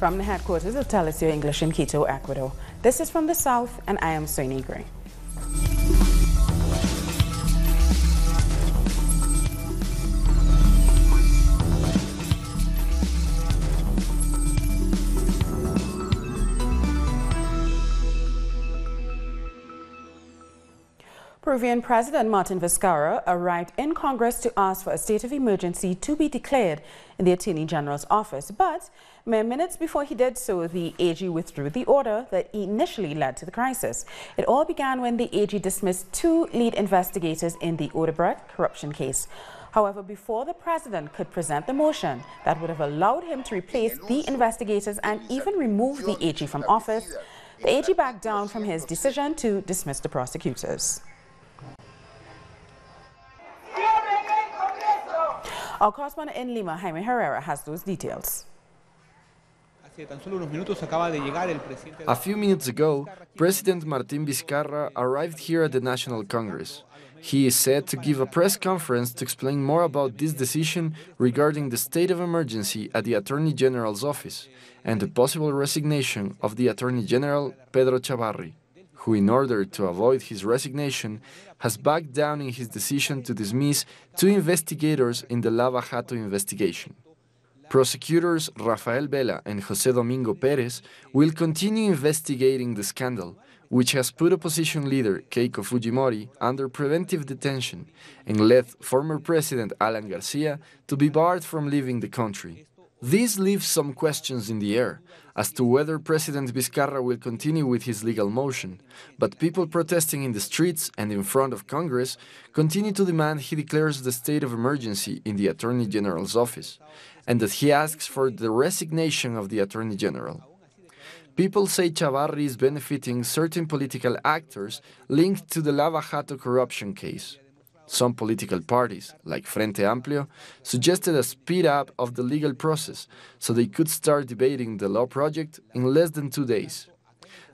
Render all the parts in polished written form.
From the headquarters of Telesur English in Quito, Ecuador. This is From the South, and I am Sonia Gray. Peruvian President Martin Vizcarra arrived in Congress to ask for a state of emergency to be declared in the Attorney General's office. But mere minutes before he did so, the AG withdrew the order that initially led to the crisis. It all began when the AG dismissed two lead investigators in the Odebrecht corruption case. However, before the president could present the motion that would have allowed him to replace the investigators and even remove the AG from office, the AG backed down from his decision to dismiss the prosecutors. Our correspondent in Lima, Jaime Herrera, has those details. A few minutes ago, President Martin Vizcarra arrived here at the National Congress. He is set to give a press conference to explain more about this decision regarding the state of emergency at the Attorney General's office and the possible resignation of the Attorney General, Pedro Chavarri, who, in order to avoid his resignation, has backed down in his decision to dismiss two investigators in the Lava Jato investigation. Prosecutors Rafael Vela and José Domingo Pérez will continue investigating the scandal, which has put opposition leader Keiko Fujimori under preventive detention and led former President Alan Garcia to be barred from leaving the country. This leaves some questions in the air as to whether President Vizcarra will continue with his legal motion, but people protesting in the streets and in front of Congress continue to demand he declares the state of emergency in the Attorney General's office, and that he asks for the resignation of the Attorney General. People say Chavarri is benefiting certain political actors linked to the Lava Jato corruption case. Some political parties, like Frente Amplio, suggested a speed-up of the legal process so they could start debating the law project in less than 2 days.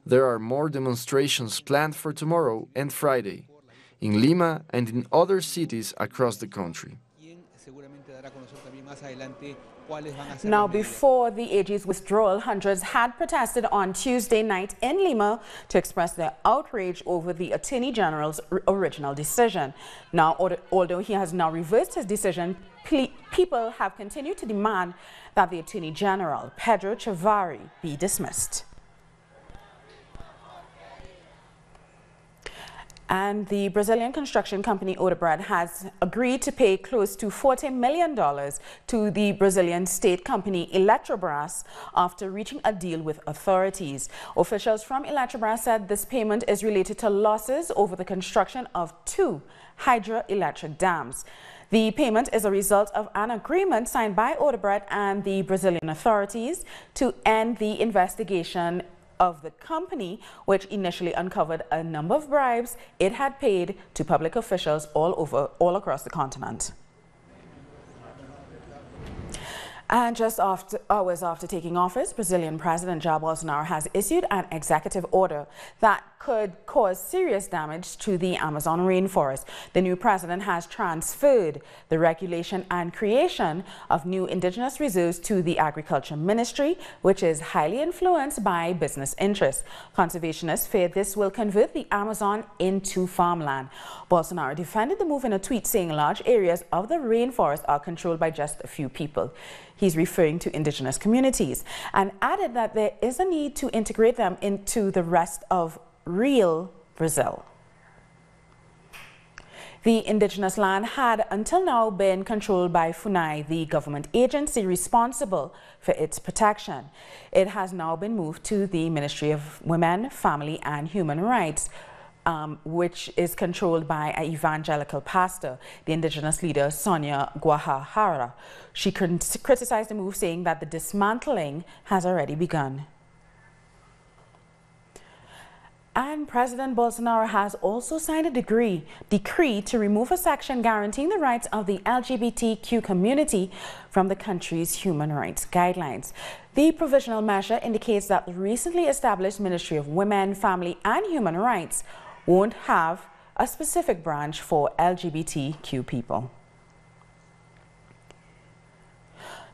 There are more demonstrations planned for tomorrow and Friday, in Lima and in other cities across the country. Now, before the AG's withdrawal, hundreds had protested on Tuesday night in Lima to express their outrage over the Attorney General's original decision. Now, although he has now reversed his decision, people have continued to demand that the Attorney General, Pedro Chavarri, be dismissed. And the Brazilian construction company Odebrecht has agreed to pay close to $40 million to the Brazilian state company Eletrobras after reaching a deal with authorities. Officials from Eletrobras said this payment is related to losses over the construction of 2 hydroelectric dams. The payment is a result of an agreement signed by Odebrecht and the Brazilian authorities to end the investigation of the company, which initially uncovered a number of bribes it had paid to public officials all across the continent. And just hours after taking office, Brazilian President Jair Bolsonaro has issued an executive order that could cause serious damage to the Amazon rainforest. The new president has transferred the regulation and creation of new indigenous reserves to the Agriculture Ministry, which is highly influenced by business interests. Conservationists fear this will convert the Amazon into farmland. Bolsonaro defended the move in a tweet, saying large areas of the rainforest are controlled by just a few people. He's referring to indigenous communities and added that there is a need to integrate them into the rest of real Brazil. The indigenous land had until now been controlled by FUNAI, the government agency responsible for its protection. It has now been moved to the Ministry of Women, Family and Human Rights, which is controlled by an evangelical pastor, the indigenous leader Sonia Guajajara. She criticized the move, saying that the dismantling has already begun. And President Bolsonaro has also signed a decree to remove a section guaranteeing the rights of the LGBTQ community from the country's human rights guidelines. The provisional measure indicates that the recently established Ministry of Women, Family and Human Rights won't have a specific branch for LGBTQ people.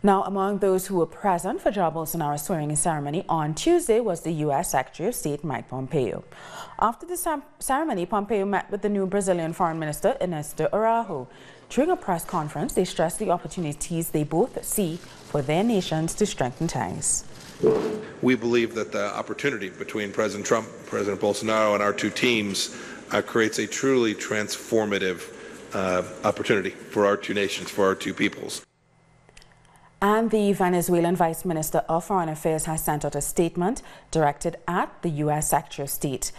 Now, among those who were present for Jair Bolsonaro's swearing-in ceremony on Tuesday was the U.S. Secretary of State Mike Pompeo. After the ceremony, Pompeo met with the new Brazilian Foreign Minister Ernesto Araújo. During a press conference, they stressed the opportunities they both see for their nations to strengthen ties. We believe that the opportunity between President Trump, President Bolsonaro, and our two teams creates a truly transformative opportunity for our two nations, for our two peoples. And the Venezuelan Vice Minister of Foreign Affairs has sent out a statement directed at the U.S. Secretary of State.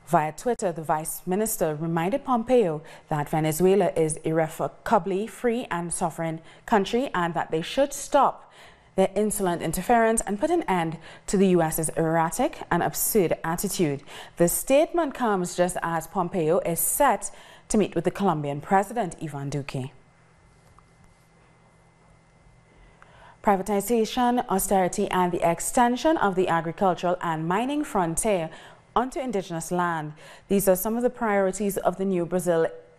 Via Twitter, the Vice Minister reminded Pompeo that Venezuela is irrevocably free and sovereign country and that they should stop their insolent interference and put an end to the U.S.'s erratic and absurd attitude. The statement comes just as Pompeo is set to meet with the Colombian President Ivan Duque. Privatization, austerity, and the extension of the agricultural and mining frontier onto indigenous land. These are some of the priorities of the new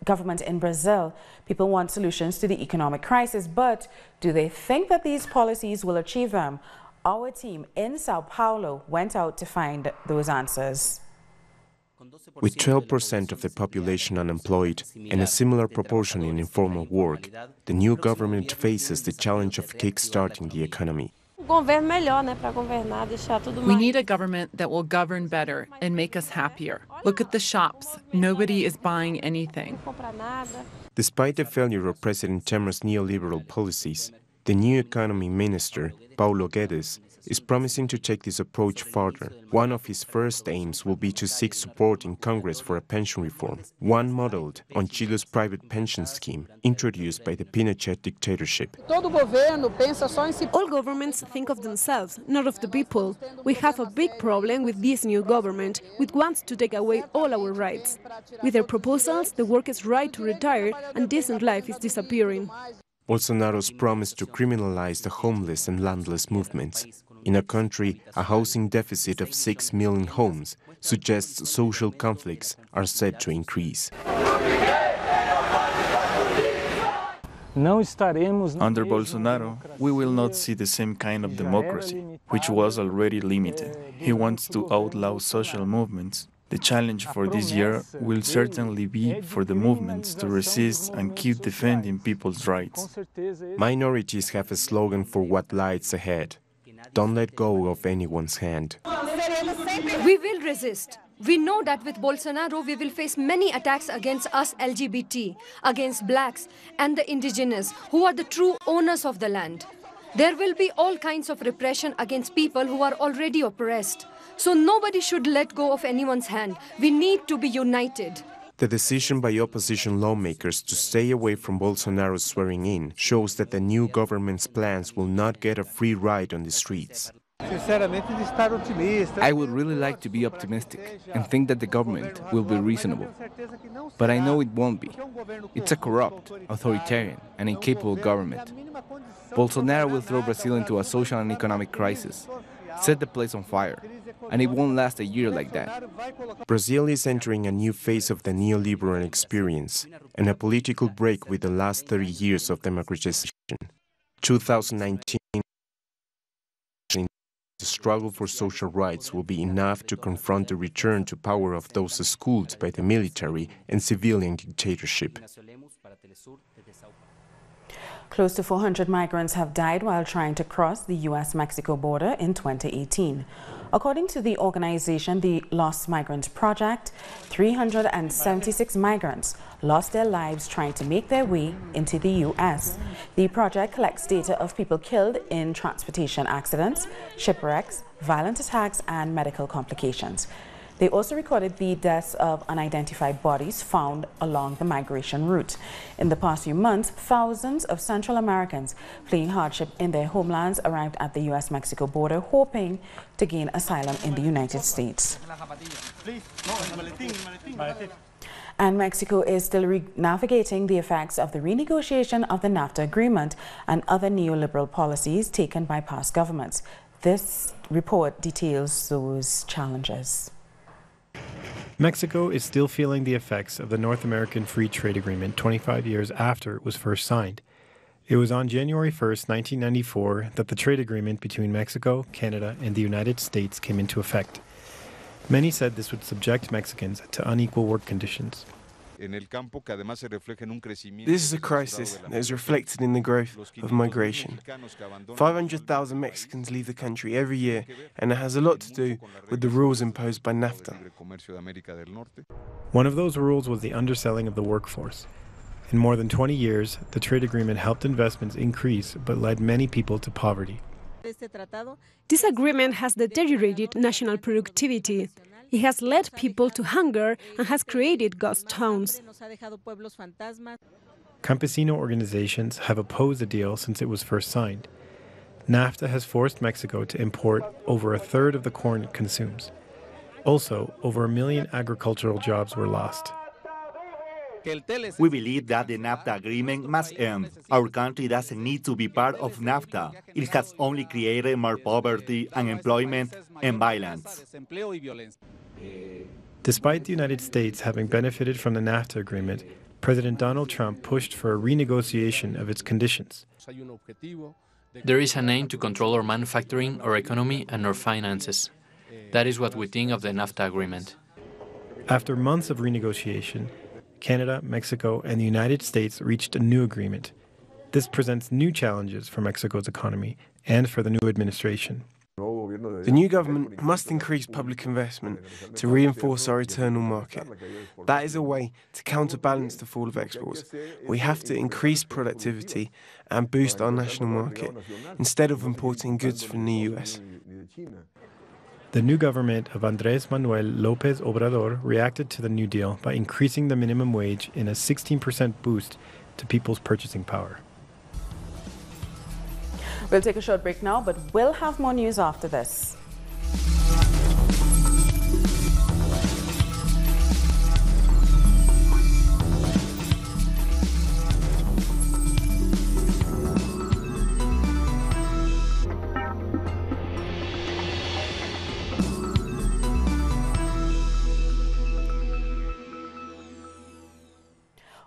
government in Brazil. People want solutions to the economic crisis, but do they think that these policies will achieve them? Our team in Sao Paulo went out to find those answers. With 12% of the population unemployed and a similar proportion in informal work, the new government faces the challenge of kick-starting the economy. We need a government that will govern better and make us happier. Look at the shops. Nobody is buying anything. Despite the failure of President Temer's neoliberal policies, the new economy minister, Paulo Guedes, is promising to take this approach further. One of his first aims will be to seek support in Congress for a pension reform, one modeled on Chile's private pension scheme introduced by the Pinochet dictatorship. All governments think of themselves, not of the people. We have a big problem with this new government, which wants to take away all our rights. With their proposals, the workers' right to retire and decent life is disappearing. Bolsonaro's promise to criminalize the homeless and landless movements in a country a housing deficit of 6 million homes suggests social conflicts are set to increase. Under Bolsonaro, we will not see the same kind of democracy, which was already limited. He wants to outlaw social movements. The challenge for this year will certainly be for the movements to resist and keep defending people's rights. Minorities have a slogan for what lies ahead. Don't let go of anyone's hand. We will resist. We know that with Bolsonaro, we will face many attacks against us LGBT, against blacks and the indigenous, who are the true owners of the land. There will be all kinds of repression against people who are already oppressed. So nobody should let go of anyone's hand. We need to be united. The decision by opposition lawmakers to stay away from Bolsonaro's swearing-in shows that the new government's plans will not get a free ride on the streets. I would really like to be optimistic and think that the government will be reasonable. But I know it won't be. It's a corrupt, authoritarian, and incapable government. Bolsonaro will throw Brazil into a social and economic crisis, set the place on fire, and it won't last a year like that. Brazil is entering a new phase of the neoliberal experience and a political break with the last 30 years of democratization. 2019, the struggle for social rights will be enough to confront the return to power of those schooled by the military and civilian dictatorship. Close to 400 migrants have died while trying to cross the U.S.-Mexico border in 2018. According to the organization, the Lost Migrants Project, 376 migrants lost their lives trying to make their way into the U.S. The project collects data of people killed in transportation accidents, shipwrecks, violent attacks, and medical complications. They also recorded the deaths of unidentified bodies found along the migration route. In the past few months, thousands of Central Americans fleeing hardship in their homelands arrived at the U.S.-Mexico border, hoping to gain asylum in the United States. And Mexico is still navigating the effects of the renegotiation of the NAFTA agreement and other neoliberal policies taken by past governments. This report details those challenges. Mexico is still feeling the effects of the North American Free Trade Agreement 25 years after it was first signed. It was on January 1st, 1994, that the trade agreement between Mexico, Canada, and the United States came into effect. Many said this would subject Mexicans to unequal work conditions. This is a crisis that is reflected in the growth of migration. 500,000 Mexicans leave the country every year, and it has a lot to do with the rules imposed by NAFTA. One of those rules was the underselling of the workforce. In more than 20 years, the trade agreement helped investments increase but led many people to poverty. This agreement has deteriorated national productivity. It has led people to hunger and has created ghost towns. Campesino organizations have opposed the deal since it was first signed. NAFTA has forced Mexico to import over a third of the corn it consumes. Also, over 1 million agricultural jobs were lost. We believe that the NAFTA agreement must end. Our country doesn't need to be part of NAFTA. It has only created more poverty, unemployment, and violence. Despite the United States having benefited from the NAFTA agreement, President Donald Trump pushed for a renegotiation of its conditions. There is an aim to control our manufacturing, our economy, and our finances. That is what we think of the NAFTA agreement. After months of renegotiation, Canada, Mexico, and the United States reached a new agreement. This presents new challenges for Mexico's economy and for the new administration. The new government must increase public investment to reinforce our internal market. That is a way to counterbalance the fall of exports. We have to increase productivity and boost our national market instead of importing goods from the US. The new government of Andrés Manuel López Obrador reacted to the New Deal by increasing the minimum wage in a 16% boost to people's purchasing power. We'll take a short break now, but we'll have more news after this.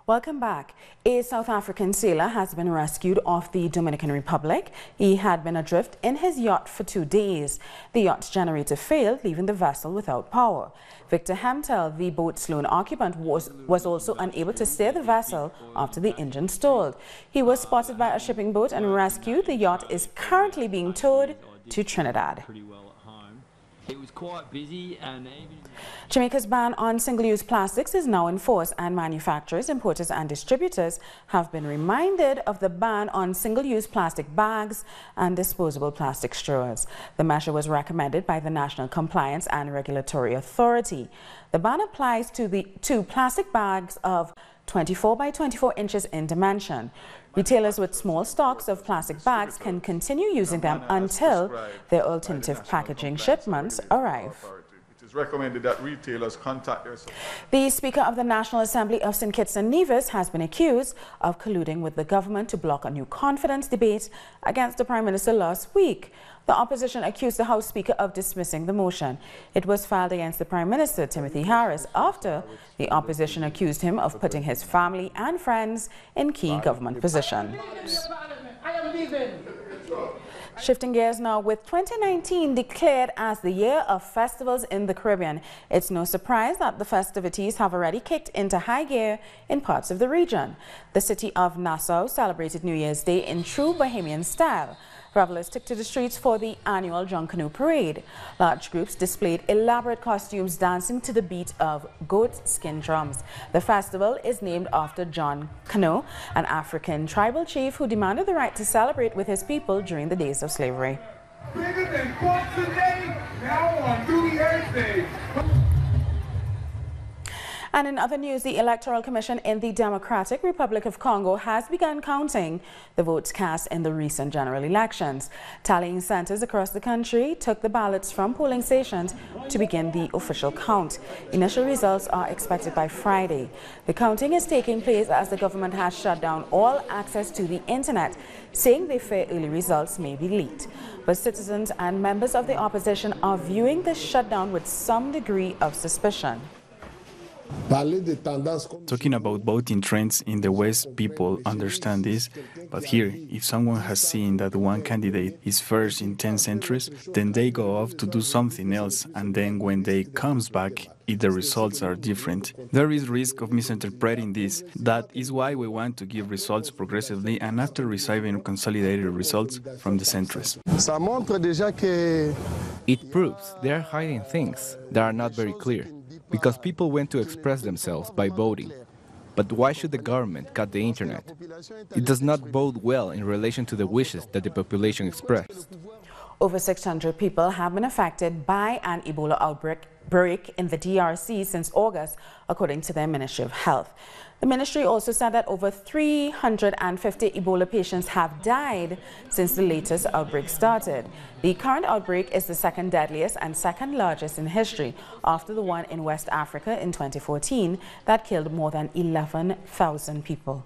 Welcome back. A South African sailor has been rescued off the Dominican Republic. He had been adrift in his yacht for 2 days. The yacht's generator failed, leaving the vessel without power. Victor Hemtel, the boat's lone occupant, was also unable to steer the vessel after the engine stalled. He was spotted by a shipping boat and rescued. The yacht is currently being towed to Trinidad. It was quite busy and Jamaica's ban on single-use plastics is now in force, and manufacturers, importers and distributors have been reminded of the ban on single-use plastic bags and disposable plastic straws. The measure was recommended by the National Compliance and Regulatory Authority. The ban applies to plastic bags of 24 by 24 inches in dimension. Retailers with small stocks of plastic bags can continue using them until their alternative packaging shipments arrive. It is recommended that retailers contact their... The Speaker of the National Assembly of St. Kitts and Nevis has been accused of colluding with the government to block a new confidence debate against the Prime Minister last week. The opposition accused the House Speaker of dismissing the motion. It was filed against the Prime Minister, Timothy Harris, after the opposition accused him of putting his family and friends in key government positions. Shifting gears now, with 2019 declared as the year of festivals in the Caribbean, it's no surprise that the festivities have already kicked into high gear in parts of the region. The city of Nassau celebrated New Year's Day in true Bahamian style. Revelers took to the streets for the annual John Canoe Parade. Large groups displayed elaborate costumes, dancing to the beat of goat skin drums. The festival is named after John Canoe, an African tribal chief who demanded the right to celebrate with his people during the days of slavery. Bigger than Boxing Day, now on New Year's Day. And in other news, the Electoral Commission in the Democratic Republic of Congo has begun counting the votes cast in the recent general elections. Tallying centers across the country took the ballots from polling stations to begin the official count. Initial results are expected by Friday. The counting is taking place as the government has shut down all access to the internet, saying they fear early results may be leaked. But citizens and members of the opposition are viewing this shutdown with some degree of suspicion. Talking about voting trends in the West, people understand this, but here, if someone has seen that one candidate is first in 10 centuries, then they go off to do something else, and then when they comes back, if the results are different, there is risk of misinterpreting this. That is why we want to give results progressively and after receiving consolidated results from the centuries. It proves they are hiding things that are not very clear, because people went to express themselves by voting. But why should the government cut the internet? It does not bode well in relation to the wishes that the population expressed. Over 600 people have been affected by an Ebola outbreak in the DRC since August, according to their Ministry of Health. The ministry also said that over 350 Ebola patients have died since the latest outbreak started. The current outbreak is the second deadliest and second largest in history after the one in West Africa in 2014 that killed more than 11,000 people.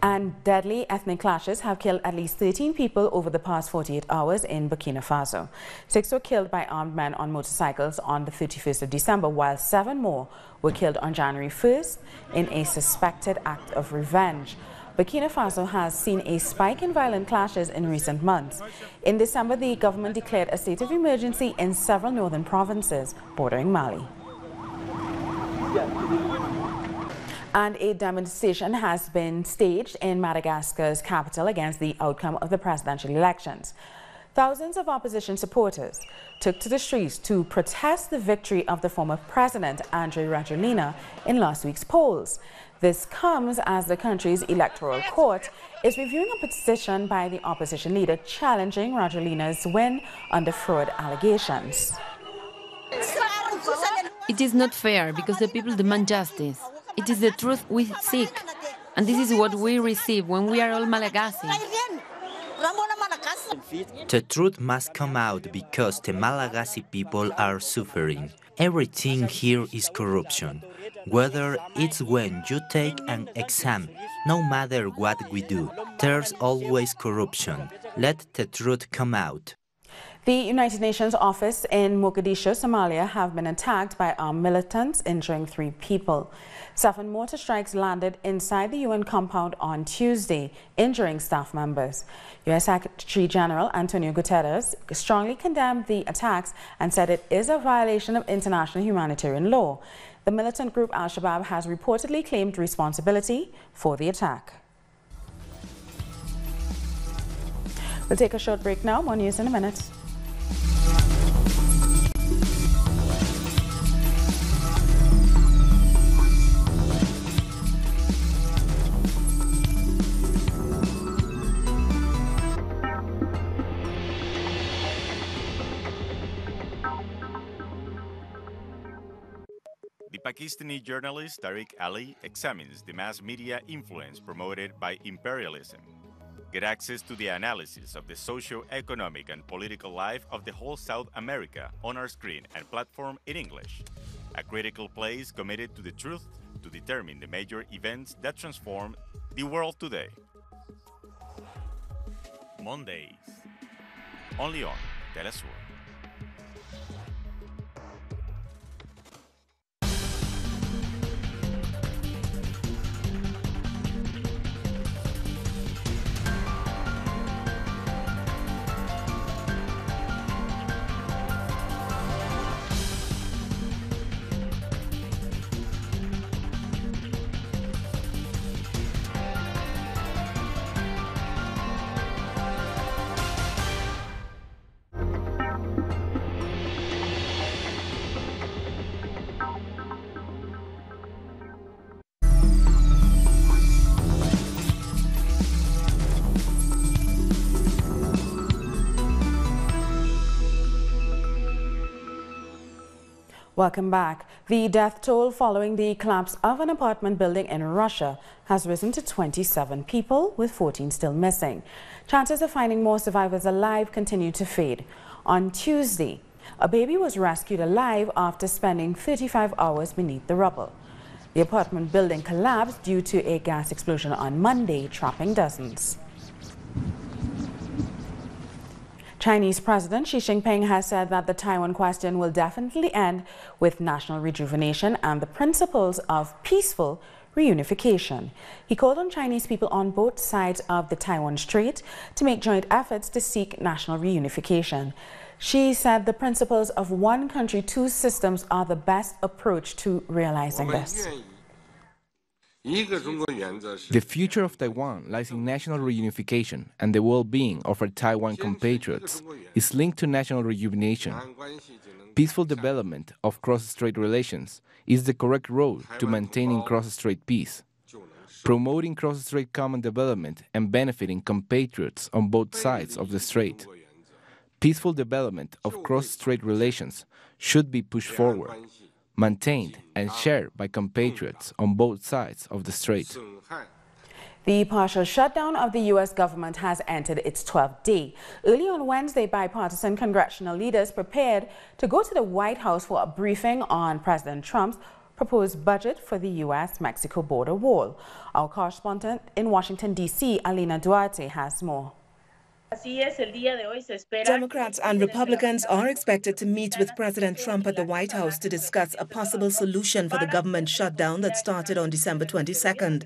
And deadly ethnic clashes have killed at least 13 people over the past 48 hours in Burkina Faso. 6 were killed by armed men on motorcycles on the 31st of December, while 7 more were killed on January 1st in a suspected act of revenge. Burkina Faso has seen a spike in violent clashes in recent months. In December, the government declared a state of emergency in several northern provinces bordering Mali. And a demonstration has been staged in Madagascar's capital against the outcome of the presidential elections. Thousands of opposition supporters took to the streets to protest the victory of the former president, Andry Rajoelina, in last week's polls. This comes as the country's electoral court is reviewing a petition by the opposition leader challenging Rajoelina's win under fraud allegations. It is not fair because the people demand justice. It is the truth we seek, and this is what we receive when we are all Malagasy. The truth must come out because the Malagasy people are suffering. Everything here is corruption. Whether it's when you take an exam, no matter what we do, there's always corruption. Let the truth come out. The United Nations office in Mogadishu, Somalia, have been attacked by armed militants, injuring 3 people. 7 mortar strikes landed inside the UN compound on Tuesday, injuring staff members. U.S. Secretary General Antonio Guterres strongly condemned the attacks and said it is a violation of international humanitarian law. The militant group Al-Shabaab has reportedly claimed responsibility for the attack. We'll take a short break now. More news in a minute. Pakistani journalist Tariq Ali examines the mass media influence promoted by imperialism. Get access to the analysis of the socio-economic and political life of the whole South America on our screen and platform in English. A critical place committed to the truth to determine the major events that transform the world today. Mondays, only on Telesur. Welcome back. The death toll following the collapse of an apartment building in Russia has risen to 27 people, with 14 still missing. Chances of finding more survivors alive continue to fade. On Tuesday, a baby was rescued alive after spending 35 hours beneath the rubble. The apartment building collapsed due to a gas explosion on Monday, trapping dozens. Chinese President Xi Jinping has said that the Taiwan question will definitely end with national rejuvenation and the principles of peaceful reunification. He called on Chinese people on both sides of the Taiwan Strait to make joint efforts to seek national reunification. Xi said the principles of one country, two systems are the best approach to realizing this. The future of Taiwan lies in national reunification, and the well-being of our Taiwan compatriots is linked to national rejuvenation. Peaceful development of cross-strait relations is the correct road to maintaining cross-strait peace. Promoting cross-strait common development and benefiting compatriots on both sides of the strait. Peaceful development of cross-strait relations should be pushed forward, maintained and shared by compatriots on both sides of the strait. The partial shutdown of the U.S. government has entered its 12th day. Early on Wednesday, bipartisan congressional leaders prepared to go to the White House for a briefing on President Trump's proposed budget for the U.S.-Mexico border wall. Our correspondent in Washington, D.C., Alina Duarte, has more. Democrats and Republicans are expected to meet with President Trump at the White House to discuss a possible solution for the government shutdown that started on December 22nd.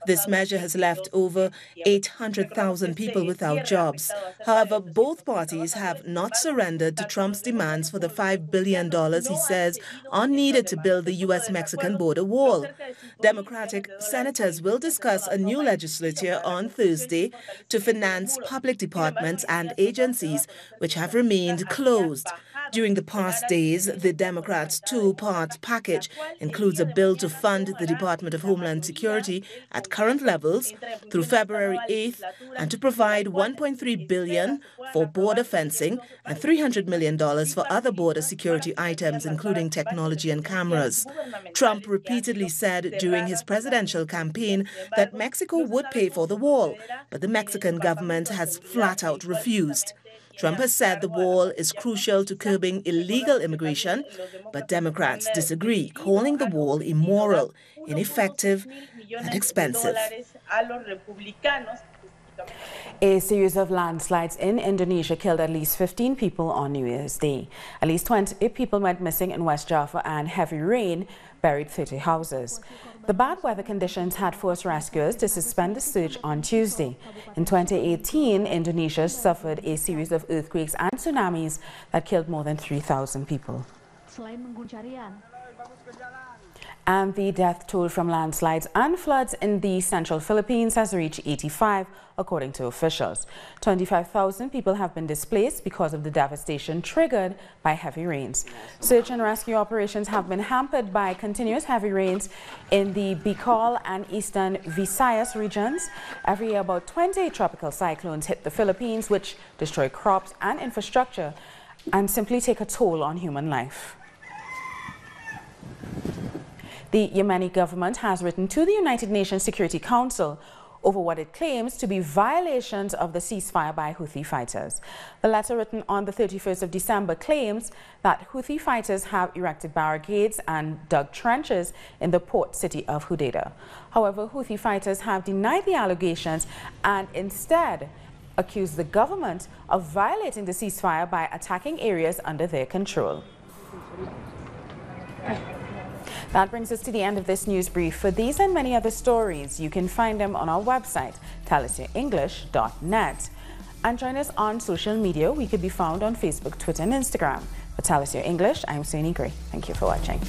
This measure has left over 800,000 people without jobs. However, both parties have not surrendered to Trump's demands for the $5 billion he says are needed to build the U.S.-Mexican border wall. Democratic senators will discuss a new legislature on Thursday to finance public departments and agencies which have remained closed. During the past days, the Democrats' two-part package includes a bill to fund the Department of Homeland Security at current levels through February 8th and to provide $1.3 billion for border fencing and $300 million for other border security items, including technology and cameras. Trump repeatedly said during his presidential campaign that Mexico would pay for the wall, but the Mexican government has flat out refused. Trump has said the wall is crucial to curbing illegal immigration, but Democrats disagree, calling the wall immoral, ineffective, and expensive. A series of landslides in Indonesia killed at least 15 people on New Year's Day. At least 20 people went missing in West Java, and heavy rain buried 30 houses. The bad weather conditions had forced rescuers to suspend the search on Tuesday. In 2018, Indonesia suffered a series of earthquakes and tsunamis that killed more than 3,000 people. And the death toll from landslides and floods in the central Philippines has reached 85, according to officials. 25,000 people have been displaced because of the devastation triggered by heavy rains. Search and rescue operations have been hampered by continuous heavy rains in the Bicol and eastern Visayas regions. Every year, about 20 tropical cyclones hit the Philippines, which destroy crops and infrastructure and simply take a toll on human life. The Yemeni government has written to the United Nations Security Council over what it claims to be violations of the ceasefire by Houthi fighters. The letter, written on the 31st of December, claims that Houthi fighters have erected barricades and dug trenches in the port city of Hodeidah. However, Houthi fighters have denied the allegations and instead accused the government of violating the ceasefire by attacking areas under their control. That brings us to the end of this news brief. For these and many other stories, you can find them on our website, TalisYourEnglish.net. And join us on social media. We could be found on Facebook, Twitter, and Instagram. For Talis Your English, I'm Suni Gray. Thank you for watching.